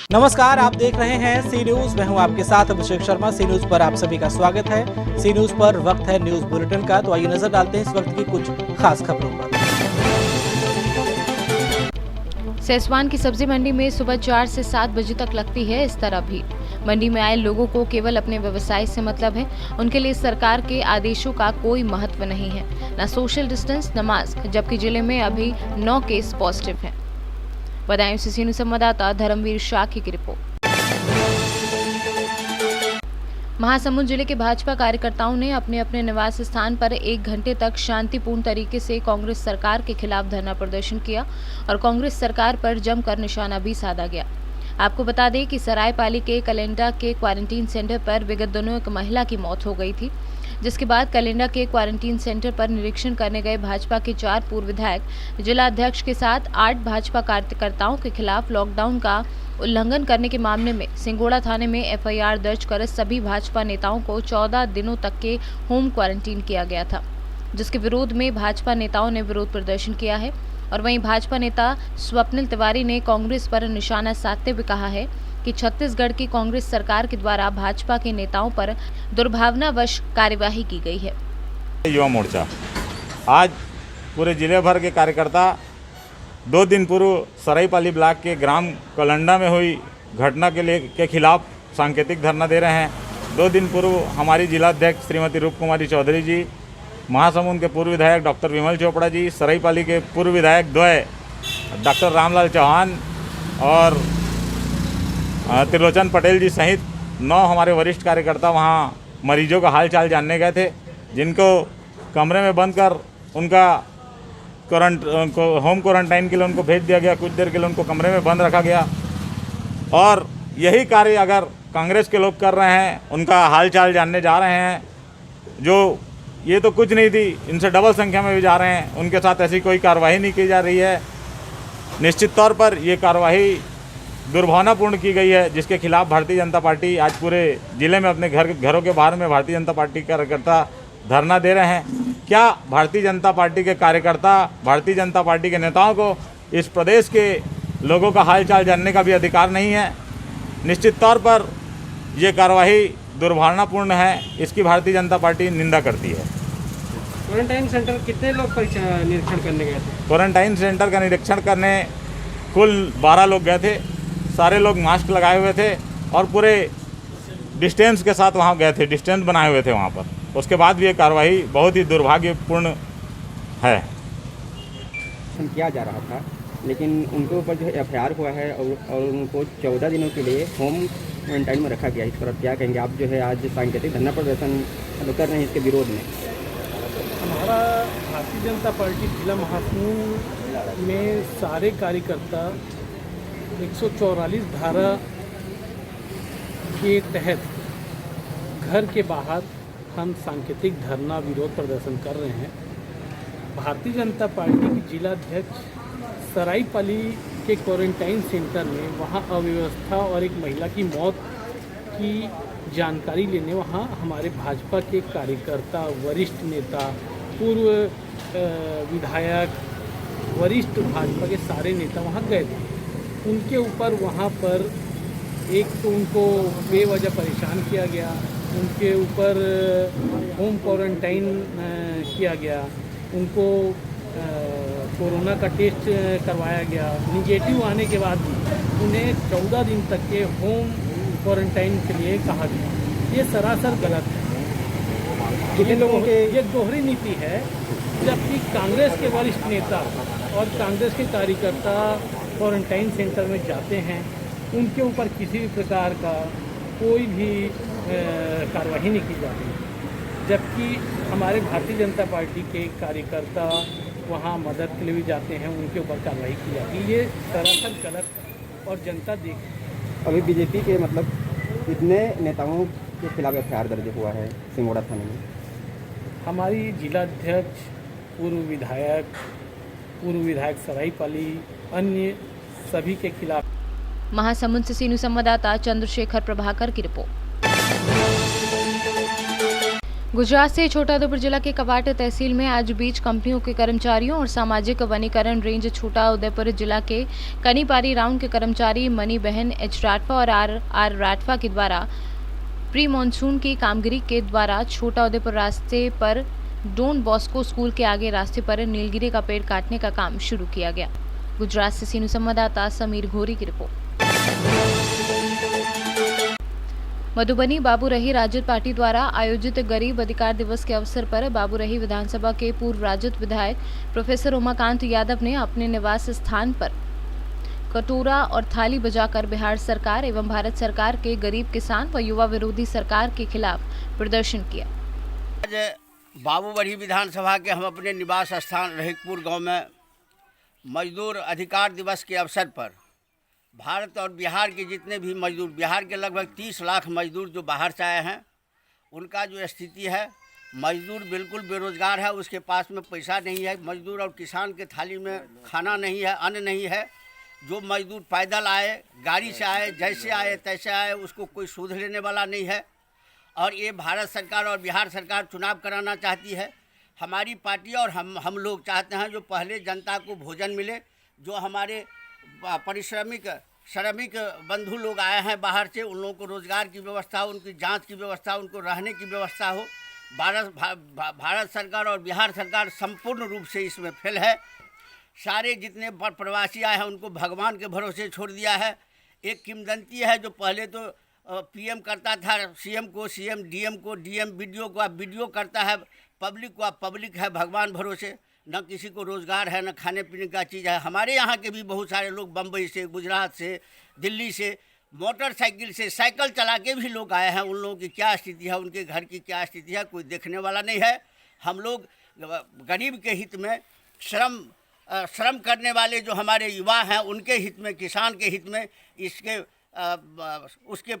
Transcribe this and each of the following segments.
नमस्कार, आप देख रहे हैं सी न्यूज। मैं हूं आपके साथ अभिषेक शर्मा। सी न्यूज पर आप सभी का स्वागत है। सी न्यूज पर वक्त है न्यूज बुलेटिन का, तो आइए नजर डालते हैं इस वक्त की कुछ खास खबरों पर। सेसवान की सब्जी मंडी में सुबह 4 से 7 बजे तक लगती है इस तरह भीड़। मंडी में आए लोगों को केवल अपने व्यवसाय से मतलब है। उनके लिए सरकार के आदेशों का कोई महत्व नहीं है, न सोशल डिस्टेंस न मास्क, जबकि जिले में अभी 9 केस पॉजिटिव हैं। बदायूं से सी न्यूज संवाददाता धर्मवीर शाह की रिपोर्ट। महासमुंद जिले के भाजपा कार्यकर्ताओं ने अपने अपने निवास स्थान पर 1 घंटे तक शांतिपूर्ण तरीके से कांग्रेस सरकार के खिलाफ धरना प्रदर्शन किया और कांग्रेस सरकार पर जमकर निशाना भी साधा गया। आपको बता दें कि सरायपाली के कलेंडा के क्वारंटीन सेंटर पर विगत दिनों एक महिला की मौत हो गई थी, जिसके बाद कलेंडा के क्वारंटीन सेंटर पर निरीक्षण करने गए भाजपा के 4 पूर्व विधायक, जिला अध्यक्ष के साथ 8 भाजपा कार्यकर्ताओं के खिलाफ लॉकडाउन का उल्लंघन करने के मामले में सिंगोड़ा थाने में एफआईआर दर्ज कर सभी भाजपा नेताओं को 14 दिनों तक के होम क्वारंटीन किया गया था, जिसके विरोध में भाजपा नेताओं ने विरोध प्रदर्शन किया है। और वहीं भाजपा नेता स्वप्निल तिवारी ने कांग्रेस पर निशाना साधते हुए कहा है कि छत्तीसगढ़ की कांग्रेस सरकार के द्वारा भाजपा के नेताओं पर दुर्भावनावश कार्यवाही की गई है। युवा मोर्चा आज पूरे जिले भर के कार्यकर्ता 2 दिन पूर्व सरायपाली ब्लॉक के ग्राम कलंडा में हुई घटना के खिलाफ सांकेतिक धरना दे रहे हैं। 2 दिन पूर्व हमारी जिला अध्यक्ष श्रीमती रूप कुमारी चौधरी जी, महासमुंद के पूर्व विधायक डॉक्टर विमल चोपड़ा जी, सरायपाली के पूर्व विधायक द्वय डॉक्टर रामलाल चौहान और त्रिलोचन पटेल जी सहित 9 हमारे वरिष्ठ कार्यकर्ता वहां मरीजों का हाल चाल जानने गए थे, जिनको कमरे में बंद कर उनका होम क्वारंटाइन के लिए उनको भेज दिया गया। कुछ देर के लिए उनको कमरे में बंद रखा गया और यही कार्य अगर कांग्रेस के लोग कर रहे हैं, उनका हाल चाल जानने जा रहे हैं, जो ये तो कुछ नहीं थी, इनसे डबल संख्या में भी जा रहे हैं, उनके साथ ऐसी कोई कार्रवाई नहीं की जा रही है। निश्चित तौर पर ये कार्रवाई दुर्भावनापूर्ण की गई है, जिसके खिलाफ भारतीय जनता पार्टी आज पूरे जिले में अपने घरों के बाहर में भारतीय जनता पार्टी कार्यकर्ता धरना दे रहे हैं। क्या भारतीय जनता पार्टी के कार्यकर्ता, भारतीय जनता पार्टी के नेताओं को इस प्रदेश के लोगों का हाल चाल जानने का भी अधिकार नहीं है? निश्चित तौर पर ये कार्रवाई दुर्भावनापूर्ण है, इसकी भारतीय जनता पार्टी निंदा करती है। क्वारंटाइन सेंटर कितने लोग निरीक्षण करने गए थे? क्वारंटाइन सेंटर का निरीक्षण करने कुल 12 लोग गए थे। सारे लोग मास्क लगाए हुए थे और पूरे डिस्टेंस के साथ वहाँ गए थे, डिस्टेंस बनाए हुए थे वहाँ पर। उसके बाद भी ये कार्रवाई बहुत ही दुर्भाग्यपूर्ण है। किया जा रहा था, लेकिन उनके ऊपर जो एफआईआर हुआ है और उनको 14 दिनों के लिए होम क्वारंटाइन में रखा गया। इस पर क्या कहेंगे आप? जो है आज सांकेतिक धरना प्रदर्शन कर रहे हैं इसके विरोध में। हमारा भारतीय जनता पार्टी जिला महासमुंद में सारे कार्यकर्ता 144 धारा के तहत घर के बाहर हम सांकेतिक धरना विरोध प्रदर्शन कर रहे हैं। भारतीय जनता पार्टी के जिला अध्यक्ष सरायपाली के क्वारंटाइन सेंटर में वहां अव्यवस्था और एक महिला की मौत की जानकारी लेने वहां हमारे भाजपा के कार्यकर्ता, वरिष्ठ नेता, पूर्व विधायक, वरिष्ठ भाजपा के सारे नेता वहां गए थे। उनके ऊपर वहां पर एक तो उनको बेवजह परेशान किया गया, उनके ऊपर होम क्वारंटाइन किया गया, उनको कोरोना का टेस्ट करवाया गया। निगेटिव आने के बाद भी उन्हें 14 दिन तक के होम क्वारंटाइन के लिए कहा गया। ये सरासर गलत है। कितने लोगों के ये दोहरी नीति है, जबकि कांग्रेस के वरिष्ठ नेता और कांग्रेस के कार्यकर्ता क्वारंटाइन सेंटर में जाते हैं, उनके ऊपर किसी भी प्रकार का कोई भी कार्रवाई नहीं की जाती, जबकि हमारे भारतीय जनता पार्टी के कार्यकर्ता वहाँ मदद के लिए भी जाते हैं, उनके ऊपर कार्रवाई की जाती है। ये सरासर गलत है और जनता देख। अभी बीजेपी के मतलब कितने नेताओं के खिलाफ एफआईआर दर्ज हुआ है सिंगोड़ा थाने में? हमारी जिला अध्यक्ष, पूर्व विधायक सरायपाली, अन्य सभी के खिलाफ। महासमुंद से सी न्यूज संवाददाता चंद्रशेखर प्रभाकर की रिपोर्ट। गुजरात से छोटाउदेपुर जिला के कवाट तहसील में आज बीज कंपनियों के कर्मचारियों और सामाजिक वनीकरण रेंज छोटाउदेपुर जिला के कनीपारी राउंड के कर्मचारी मनी बहन एच राठवा और आर राठवा के द्वारा प्री मानसून की कामगिरी के द्वारा छोटाउदेपुर रास्ते पर डॉन बॉस्को स्कूल के आगे रास्ते पर नीलगिरी का पेड़ काटने का काम शुरू किया गया। गुजरात से सीनू संवाददाता समीर घोरी की रिपोर्ट। मधुबनी बाबूरही राजद पार्टी द्वारा आयोजित गरीब अधिकार दिवस के अवसर पर बाबूरही विधानसभा के पूर्व राजद विधायक प्रोफेसर उमाकांत यादव ने अपने निवास स्थान पर कटोरा और थाली बजाकर बिहार सरकार एवं भारत सरकार के गरीब किसान व युवा विरोधी सरकार के खिलाफ प्रदर्शन किया। आज बाबूबढ़ी विधानसभा के हम अपने निवास स्थान रहीकपुर गांव में मजदूर अधिकार दिवस के अवसर पर भारत और बिहार के जितने भी मजदूर, बिहार के लगभग 30 लाख मजदूर जो बाहर से आए हैं, उनका जो स्थिति है, मजदूर बिल्कुल बेरोजगार है, उसके पास में पैसा नहीं है। मजदूर और किसान के थाली में खाना नहीं है, अन्न नहीं है। जो मजदूर पैदल आए, गाड़ी से आए, जैसे आए तैसे आए, उसको कोई सूद लेने वाला नहीं है। और ये भारत सरकार और बिहार सरकार चुनाव कराना चाहती है। हमारी पार्टी और हम लोग चाहते हैं जो पहले जनता को भोजन मिले, जो हमारे श्रमिक बंधु लोग आए हैं बाहर से, उन लोगों को रोज़गार की व्यवस्था हो, उनकी जांच की व्यवस्था, उनको रहने की व्यवस्था हो। भारत सरकार और बिहार सरकार संपूर्ण रूप से इसमें फेल है। सारे जितने प्रवासी आए हैं उनको भगवान के भरोसे छोड़ दिया है। एक किंवदंती है जो पहले तो पीएम करता था सीएम को, सीएम डीएम को, डीएम वीडियो को, अब वीडियो करता है पब्लिक को, अब पब्लिक है भगवान भरोसे। न किसी को रोज़गार है, न खाने पीने का चीज़ है। हमारे यहाँ के भी बहुत सारे लोग बम्बई से, गुजरात से, दिल्ली से मोटरसाइकिल से, साइकिल चला के भी लोग आए हैं। उन लोगों की क्या स्थिति है, उनके घर की क्या स्थिति है, कोई देखने वाला नहीं है। हम लोग गरीब के हित में, श्रम करने वाले जो हमारे युवा हैं उनके हित में, किसान के हित में, उसके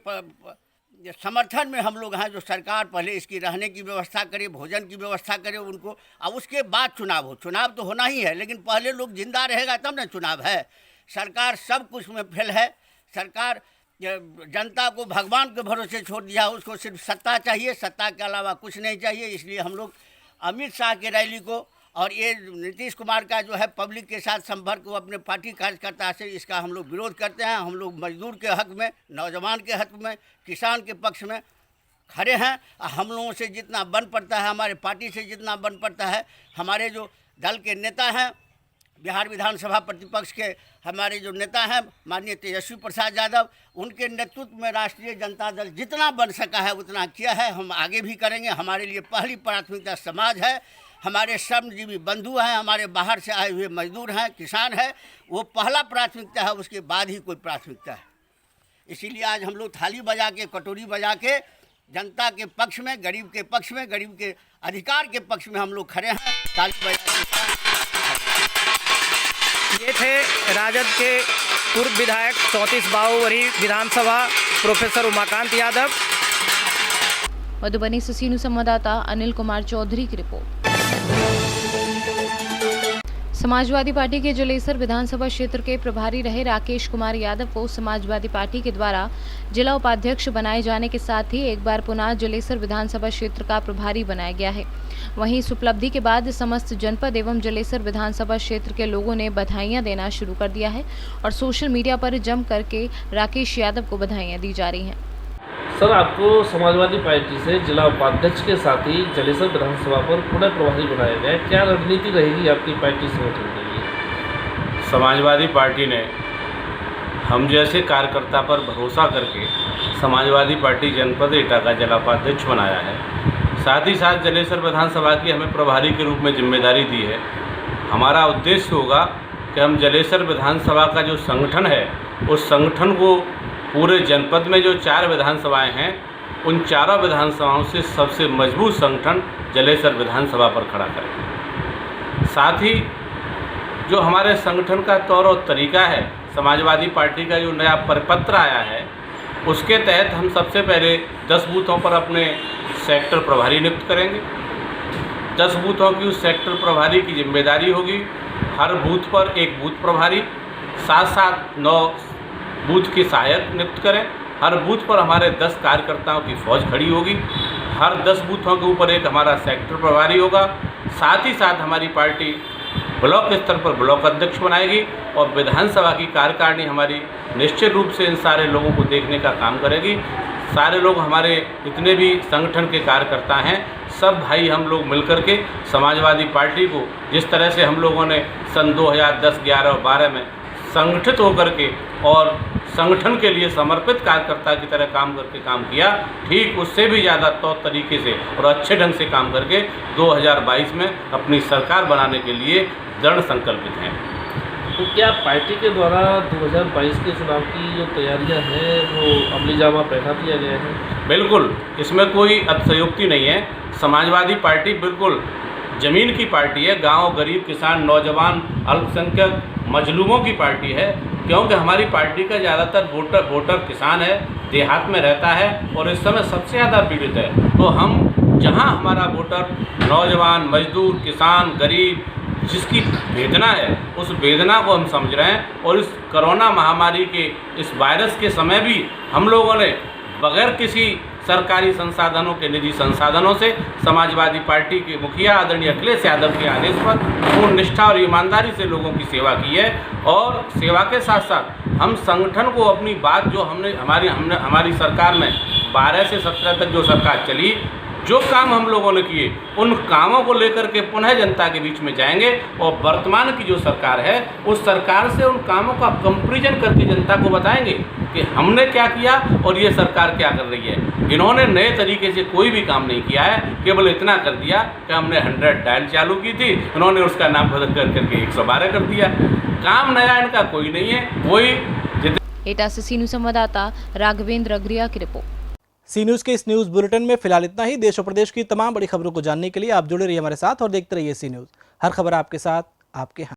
समर्थन में हम लोग हैं। जो सरकार पहले इसकी रहने की व्यवस्था करे, भोजन की व्यवस्था करे उनको, और उसके बाद चुनाव हो। चुनाव तो होना ही है, लेकिन पहले लोग जिंदा रहेगा तब ना चुनाव है। सरकार सब कुछ में फेल है। सरकार जनता को भगवान के भरोसे छोड़ दिया। उसको सिर्फ सत्ता चाहिए, सत्ता के अलावा कुछ नहीं चाहिए। इसलिए हम लोग अमित शाह के रैली को और ये नीतीश कुमार का जो है पब्लिक के साथ संपर्क को अपने पार्टी कार्यकर्ता से, इसका हम लोग विरोध करते हैं। हम लोग मजदूर के हक में, नौजवान के हक में, किसान के पक्ष में खड़े हैं। हम लोगों से जितना बन पड़ता है, हमारे पार्टी से जितना बन पड़ता है, हमारे जो दल के नेता हैं, बिहार विधानसभा प्रतिपक्ष के हमारे जो नेता हैं माननीय तेजस्वी प्रसाद यादव, उनके नेतृत्व में राष्ट्रीय जनता दल जितना बन सका है उतना किया है। हम आगे भी करेंगे। हमारे लिए पहली प्राथमिकता समाज है, हमारे श्रमजीवी बंधु हैं, हमारे बाहर से आए हुए मजदूर हैं, किसान है, वो पहला प्राथमिकता है, उसके बाद ही कोई प्राथमिकता है। इसीलिए आज हम लोग थाली बजा के, कटोरी बजा के जनता के पक्ष में, गरीब के पक्ष में, गरीब के अधिकार के पक्ष में हम लोग खड़े हैं। ताली बजा के ये थे राजद के पूर्व विधायक 34 बाबूबढ़ी विधानसभा प्रोफेसर उमाकांत यादव। मधुबनी से सीनू संवाददाता अनिल कुमार चौधरी की रिपोर्ट। समाजवादी पार्टी के जलेसर विधानसभा क्षेत्र के प्रभारी रहे राकेश कुमार यादव को समाजवादी पार्टी के द्वारा जिला उपाध्यक्ष बनाए जाने के साथ ही एक बार पुनः जलेसर विधानसभा क्षेत्र का प्रभारी बनाया गया है। वहीं इस उपलब्धि के बाद समस्त जनपद एवं जलेसर विधानसभा क्षेत्र के लोगों ने बधाइयां देना शुरू कर दिया है और सोशल मीडिया पर जम करके राकेश यादव को बधाइयां दी जा रही हैं। सर, आपको समाजवादी पार्टी से जिला उपाध्यक्ष के साथ ही जलेसर विधानसभा पर पुनः प्रभारी बनाया गया। क्या रणनीति रहेगी आपकी पार्टी संगठन के लिए? समाजवादी पार्टी ने हम जैसे कार्यकर्ता पर भरोसा करके समाजवादी पार्टी जनपद एटा का जिला उपाध्यक्ष बनाया है। साथ ही साथ जलेसर विधानसभा की हमें प्रभारी के रूप में जिम्मेदारी दी है। हमारा उद्देश्य होगा कि हम जलेसर विधानसभा का जो संगठन है, उस संगठन को पूरे जनपद में जो 4 विधानसभाएं हैं, उन चारों विधानसभाओं से सबसे मजबूत संगठन जलेसर विधानसभा पर खड़ा करें। साथ ही जो हमारे संगठन का तौर और तरीका है, समाजवादी पार्टी का जो नया परिपत्र आया है, उसके तहत हम सबसे पहले 10 बूथों पर अपने सेक्टर प्रभारी नियुक्त करेंगे। 10 बूथों की उस सेक्टर प्रभारी की जिम्मेदारी होगी। हर बूथ पर एक बूथ प्रभारी, साथ 9 बूथ के सहायक नियुक्त करें। हर बूथ पर हमारे 10 कार्यकर्ताओं की फौज खड़ी होगी। हर 10 बूथों के ऊपर एक हमारा सेक्टर प्रभारी होगा। साथ ही साथ हमारी पार्टी ब्लॉक स्तर पर ब्लॉक अध्यक्ष बनाएगी और विधानसभा की कार्यकारिणी हमारी निश्चित रूप से इन सारे लोगों को देखने का काम करेगी। सारे लोग हमारे जितने भी संगठन के कार्यकर्ता हैं, सब भाई हम लोग मिलकर के समाजवादी पार्टी को जिस तरह से हम लोगों ने सन 2010, 11 और 12 में संगठित होकर के और संगठन के लिए समर्पित कार्यकर्ता की तरह काम करके काम किया, ठीक उससे भी ज़्यादा तौर तरीके से और अच्छे ढंग से काम करके 2022 में अपनी सरकार बनाने के लिए दृढ़ संकल्पित हैं। तो क्या पार्टी के द्वारा 2022 के चुनाव की जो तैयारियां हैं वो अमलीजामा बैठा दिया गया है? बिल्कुल, इसमें कोई अतिशयोक्ति नहीं है। समाजवादी पार्टी बिल्कुल ज़मीन की पार्टी है, गांव, गरीब, किसान, नौजवान, अल्पसंख्यक, मजलूमों की पार्टी है, क्योंकि हमारी पार्टी का ज़्यादातर वोटर किसान है, देहात में रहता है और इस समय सबसे ज़्यादा पीड़ित है। तो हम जहां हमारा वोटर नौजवान, मजदूर, किसान, गरीब, जिसकी वेदना है, उस वेदना को हम समझ रहे हैं और इस कोरोना महामारी के इस वायरस के समय भी हम लोगों ने बगैर किसी सरकारी संसाधनों के, निजी संसाधनों से समाजवादी पार्टी के मुखिया आदरणीय अखिलेश यादव के आदेश पर पूर्ण निष्ठा और ईमानदारी से लोगों की सेवा की है। और सेवा के साथ साथ हम संगठन को अपनी बात जो हमारी सरकार में 12 से 17 तक जो सरकार चली, जो काम हम लोगों ने किए, उन कामों को लेकर के पुनः जनता के बीच में जाएंगे और वर्तमान की जो सरकार है उस सरकार से उन कामों का कंपैरिजन करके जनता को बताएंगे कि हमने क्या किया और ये सरकार क्या कर रही है। इन्होंने नए तरीके से कोई भी काम नहीं किया है, केवल इतना कर दिया कि हमने 100 डायल चालू की थी, इन्होंने उसका नाम बदल करके 112 कर दिया। काम नया इनका कोई नहीं है। वही एटा से सी न्यूज़ संवाददाता राघवेंद्र अग्रिया की रिपोर्ट। सी न्यूज के इस न्यूज बुलेटिन में फिलहाल इतना ही। देश और प्रदेश की तमाम बड़ी खबरों को जानने के लिए आप जुड़े रहिए हमारे साथ और देखते रहिए सी न्यूज। हर खबर आपके साथ, आपके यहाँ।